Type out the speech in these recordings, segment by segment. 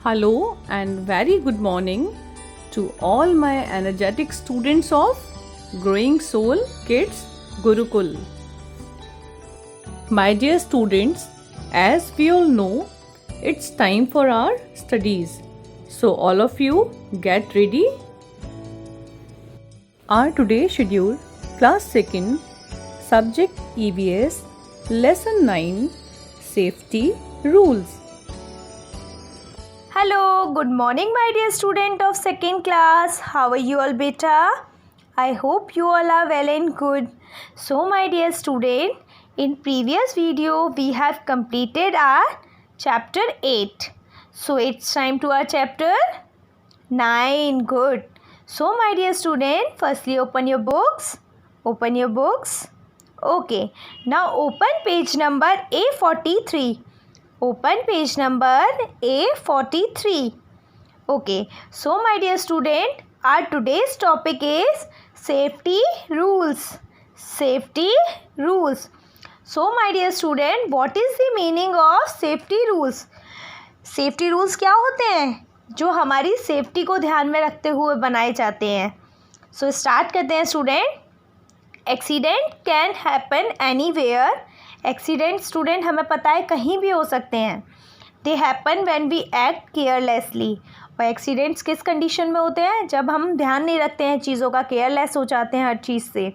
Hello and very good morning to all my energetic students of Growing Soul Kids Gurukul. My dear students, as we all know, it's time for our studies. So all of you get ready. Our today's schedule, class 2nd, subject EVS, lesson 9, safety rules. Hello, good morning my dear student of 2nd class. How are you all beta? I hope you all are well and good. So my dear student, in previous video we have completed our chapter 8. So it's time to our chapter 9. Good. So my dear student, firstly open your books. Open your books. Okay. Now open page number A43. Open page number A43. Okay, so my dear student, our today's topic is safety rules. Safety rules. So my dear student, what is the meaning of safety rules? Safety rules क्या होते हैं जो हमारी safety को ध्यान में रखते हुए बनाए जाते हैं. So start करते हैं student. Accident can happen anywhere. Accident student हमें पता है कहीं भी हो सकते हैं. They happen when we act carelessly. और एक्सीडेंट्स किस कंडीशन में होते हैं? जब हम ध्यान नहीं रखते हैं चीज़ों का, केयरलेस हो जाते हैं हर चीज़ से.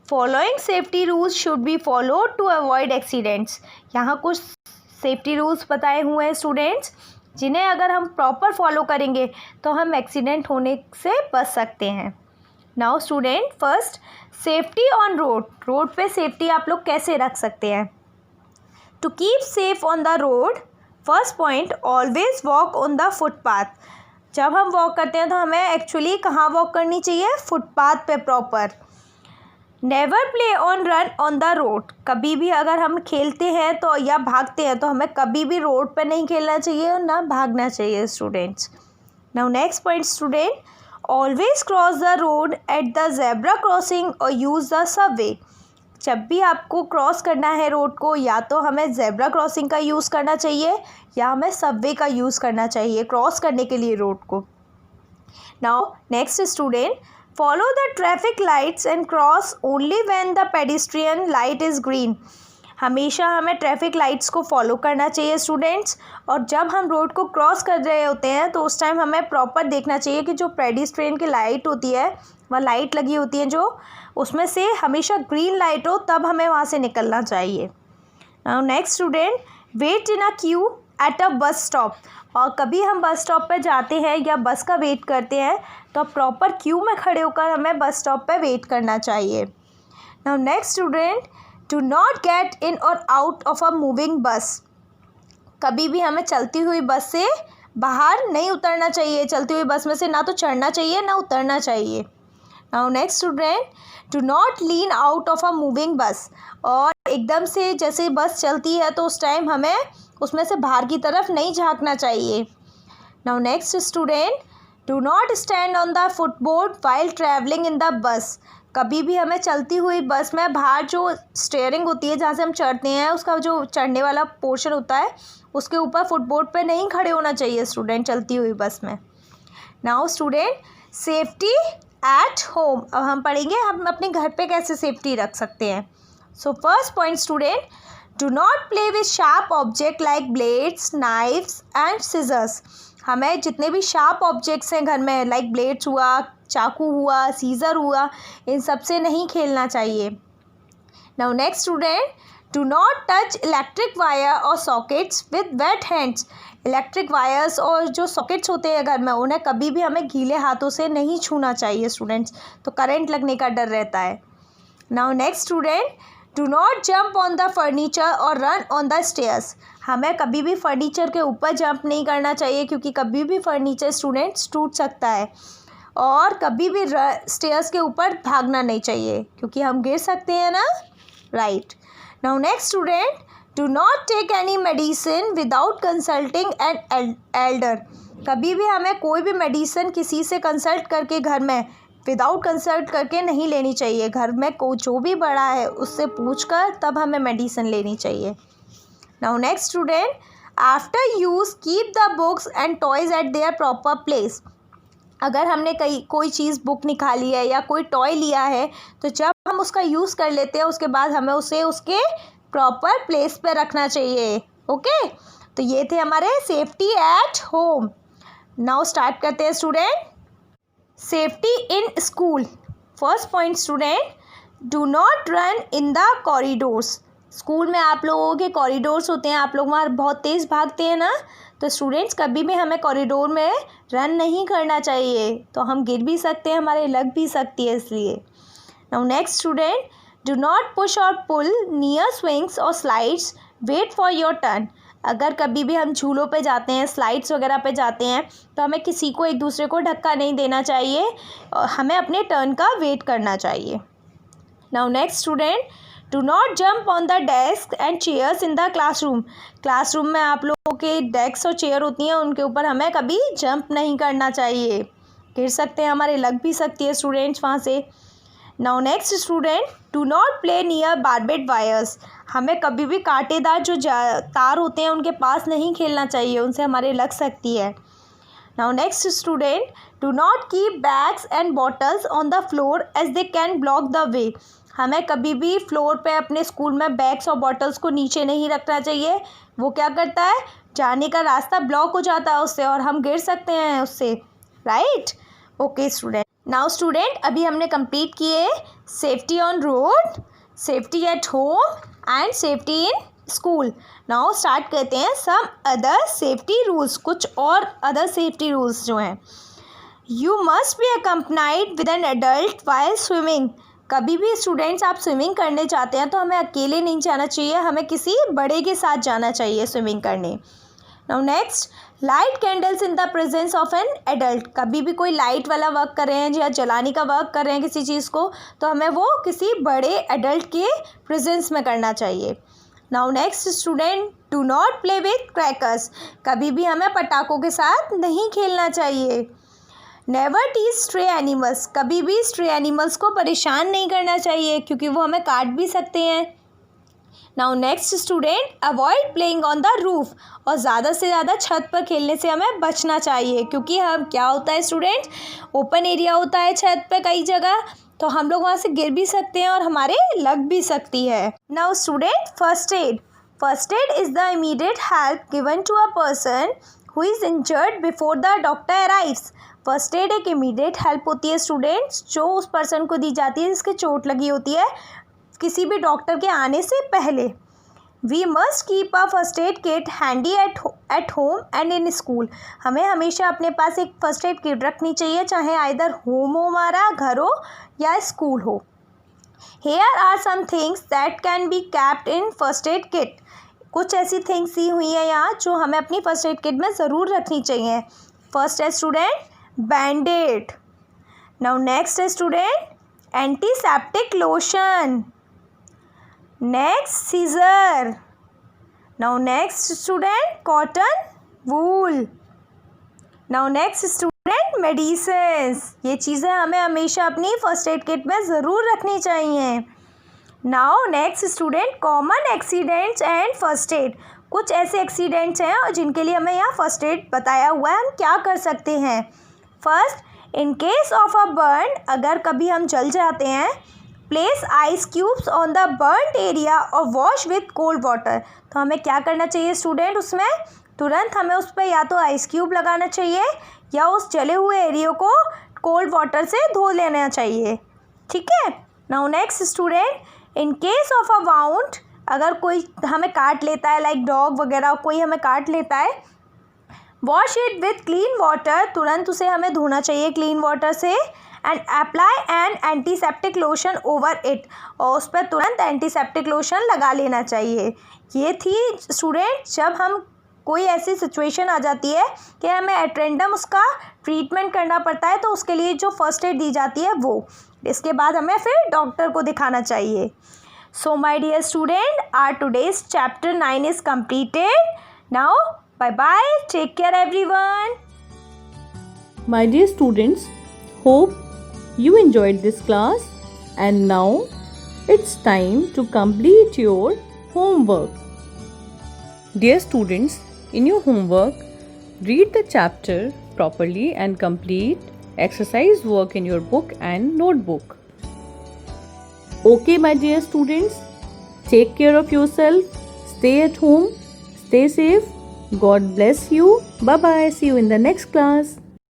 Following safety rules should be followed to avoid accidents. यहाँ कुछ सेफ्टी रूल्स बताए हुए हैं स्टूडेंट्स, जिन्हें अगर हम प्रॉपर फॉलो करेंगे तो हम एक्सीडेंट होने से बच सकते हैं. Now student, first safety on road. Road पे सेफ्टी आप लोग कैसे रख सकते हैं? To keep safe on the road, first point, always walk on the footpath. जब हम वॉक करते हैं तो हमें एक्चुअली कहाँ वॉक करनी चाहिए? फुटपाथ पे proper. Never play on run on the road. कभी भी अगर हम खेलते हैं तो या भागते हैं तो हमें कभी भी रोड पे नहीं खेलना चाहिए और ना भागना चाहिए students. Now next point student, always cross the road at the zebra crossing और यूज़ द सबवे. जब भी आपको क्रॉस करना है रोड को, या तो हमें जेब्रा क्रॉसिंग का यूज़ करना चाहिए या हमें सबवे का यूज़ करना चाहिए क्रॉस करने के लिए रोड को. Now next student, follow the traffic lights and cross only when the pedestrian light is green. हमेशा हमें ट्रैफिक लाइट्स को फॉलो करना चाहिए स्टूडेंट्स. और जब हम रोड को क्रॉस कर रहे होते हैं तो उस टाइम हमें प्रॉपर देखना चाहिए कि जो पेडिस्ट्रियन की लाइट होती है, वह लाइट लगी होती है जो, उसमें से हमेशा ग्रीन लाइट हो, तब हमें वहाँ से निकलना चाहिए. Now next student, wait in a queue at a bus stop. और कभी हम बस स्टॉप पर जाते हैं या बस का वेट करते हैं तो प्रॉपर क्यू में खड़े होकर हमें बस स्टॉप पर वेट करना चाहिए. Now next student, do not get in और आउट ऑफ अ मूविंग बस. कभी भी हमें चलती हुई बस से बाहर नहीं उतरना चाहिए. चलती हुई बस में से ना तो चढ़ना चाहिए ना उतरना चाहिए. Now next student, do not lean out of a moving बस. और एकदम से जैसे बस चलती है तो उस टाइम हमें उसमें से बाहर की तरफ नहीं झांकना चाहिए. Now next student, do not stand on the footboard while travelling in the bus. कभी भी हमें चलती हुई बस में बाहर जो स्टेयरिंग होती है जहाँ से हम चढ़ते हैं, उसका जो चढ़ने वाला पोर्शन होता है, उसके ऊपर फुटबोर्ड पे नहीं खड़े होना चाहिए स्टूडेंट चलती हुई बस में. Now student, safety at home. अब हम पढ़ेंगे हम अपने घर पे कैसे सेफ्टी रख सकते हैं. So first point student, do not play with sharp object like blades, knives and scissors. हमें जितने भी शार्प ऑब्जेक्ट्स हैं घर में, लाइक ब्लेड्स हुआ, चाकू हुआ, सीज़र हुआ, इन सब से नहीं खेलना चाहिए. Now next student, do not touch electric wire और sockets with wet hands. Electric wires और जो सॉकेट्स होते हैं घर में, उन्हें कभी भी हमें गीले हाथों से नहीं छूना चाहिए स्टूडेंट्स, तो करंट लगने का डर रहता है. Now next student, do not jump on the furniture और रन ऑन द स्टेयर्स. हमें कभी भी फर्नीचर के ऊपर जंप नहीं करना चाहिए क्योंकि कभी भी फर्नीचर स्टूडेंट्स टूट सकता है. और कभी भी स्टेयर्स के ऊपर भागना नहीं चाहिए क्योंकि हम गिर सकते हैं ना, right. Now next student, do not take any medicine without consulting an elder. कभी भी हमें कोई भी मेडिसिन किसी से कंसल्ट करके घर में विदाउट कंसल्ट करके नहीं लेनी चाहिए. घर में जो भी बड़ा है उससे पूछकर तब हमें मेडिसिन लेनी चाहिए. Now next student, after use keep the books and toys eight there proper place. अगर हमने कोई चीज़ बुक निकाली है या कोई टॉय लिया है तो जब हम उसका यूज़ कर लेते हैं उसके बाद हमें उसे उसके प्रॉपर प्लेस पे रखना चाहिए। ओके, तो ये थे हमारे safety at home. Now start करते हैं student, safety in school. First point student, do not run in the corridors. School में आप लोगों के कॉरिडोर्स होते हैं, आप लोग वहाँ बहुत तेज़ भागते हैं ना, तो स्टूडेंट्स कभी भी हमें कॉरिडोर में रन नहीं करना चाहिए, तो हम गिर भी सकते हैं, हमारे लग भी सकती है इसलिए। Now next student, do not push or pull near swings or slides, wait for your turn. अगर कभी भी हम झूलों पे जाते हैं, स्लाइड्स वगैरह पे जाते हैं, तो हमें किसी को एक दूसरे को धक्का नहीं देना चाहिए और हमें अपने टर्न का वेट करना चाहिए। Now next student, do not jump on the desk and chairs in the classroom. Classroom में आप लोगों के डेस्क और चेयर होती हैं, उनके ऊपर हमें कभी जंप नहीं करना चाहिए, गिर सकते हैं, हमारे लग भी सकती है स्टूडेंट्स वहाँ से। Now next student, do not play near barbed wires. हमें कभी भी कांटेदार जो तार होते हैं उनके पास नहीं खेलना चाहिए, उनसे हमारे लग सकती है। Now next student, do not keep bags and bottles on the floor as they can block the way. हमें कभी भी फ्लोर पे अपने स्कूल में बैग्स और बॉटल्स को नीचे नहीं रखना चाहिए, वो क्या करता है, जाने का रास्ता ब्लॉक हो जाता है उससे और हम गिर सकते हैं उससे, right. Okay student, now student अभी हमने कंप्लीट किए safety on road, safety eight home and safety in school. Now start करते हैं सम अदर सेफ्टी रूल्स, कुछ और अदर सेफ्टी रूल्स जो हैं। You must be accompanied with an adult while swimming. कभी भी स्टूडेंट्स आप स्विमिंग करने जाते हैं तो हमें अकेले नहीं जाना चाहिए, हमें किसी बड़े के साथ जाना चाहिए स्विमिंग करने। Now next, light candles in the presence of an adult. कभी भी कोई लाइट वाला वर्क कर रहे हैं या जलाने का वर्क कर रहे हैं किसी चीज़ को, तो हमें वो किसी बड़े एडल्ट के प्रेजेंस में करना चाहिए। Now next student, do not play with crackers. कभी भी हमें पटाखों के साथ नहीं खेलना चाहिए। Never tease stray animals. कभी भी स्ट्रे एनिमल्स को परेशान नहीं करना चाहिए क्योंकि वो हमें काट भी सकते हैं। Now next student, avoid playing on the roof. और ज़्यादा से ज़्यादा छत पर खेलने से हमें बचना चाहिए क्योंकि हम क्या होता है स्टूडेंट्स, ओपन एरिया होता है छत पे कई जगह, तो हम लोग वहाँ से गिर भी सकते हैं और हमारे लग भी सकती है। Now student, first aid. First aid is the immediate help given to a person who is injured before the doctor arrives. First aid एक इमीडिएट हेल्प होती है स्टूडेंट्स, जो उस पर्सन को दी जाती है जिसके चोट लगी होती है किसी भी डॉक्टर के आने से पहले। We must keep a first aid kit handy at home and in school. हमें हमेशा अपने पास एक फर्स्ट एड किट रखनी चाहिए, चाहे आइदर होम हो हमारा, घर हो या स्कूल हो। Here are some things that can be kept in first aid kit. कुछ ऐसी थिंग्स दी हुई हैं यहाँ जो हमें अपनी फर्स्ट एड किट में ज़रूर रखनी चाहिए। फर्स्ट है स्टूडेंट बैंडेड। नाउ नेक्स्ट है student antiseptic lotion. Next scissor. Now next student cotton wool. Now next student medicines. ये चीज़ें हमें हमेशा अपनी फर्स्ट एड किट में ज़रूर रखनी चाहिए। Now next student common accidents and first aid. कुछ ऐसे एक्सीडेंट्स हैं और जिनके लिए हमें यहाँ फर्स्ट एड बताया हुआ है, हम क्या कर सकते हैं। First, in case of a burn, अगर कभी हम जल जाते हैं, place ice cubes on the burned area और वॉश विथ कोल्ड वाटर। तो हमें क्या करना चाहिए स्टूडेंट, उसमें तुरंत हमें उस पर या तो आइस क्यूब लगाना चाहिए या उस जले हुए एरिया को कोल्ड वाटर से धो लेना चाहिए, ठीक है। Now next student, in case of a wound, अगर कोई हमें काट लेता है, लाइक डॉग वगैरह कोई हमें काट लेता है, wash it with clean water. तुरंत उसे हमें धोना चाहिए क्लीन वाटर से। And apply N antiseptic lotion over it, और उस पर तुरंत एंटीसेप्टिक लोशन लगा लेना चाहिए। ये थी स्टूडेंट जब हम कोई ऐसी सिचुएशन आ जाती है कि हमें एट रैंडम उसका ट्रीटमेंट करना पड़ता है, तो उसके लिए जो फर्स्ट एड दी जाती है वो। इसके बाद हमें फिर डॉक्टर को दिखाना चाहिए। So my dear student, our today's chapter 9 is completed. Now bye bye, take care everyone. My dear students, hope you enjoyed this class, and now it's time to complete your homework. Dear students, in your homework, read the chapter properly and complete exercise work in your book and notebook. Okay, my dear students, take care of yourself, stay at home, stay safe. God bless you. Bye bye. See you in the next class.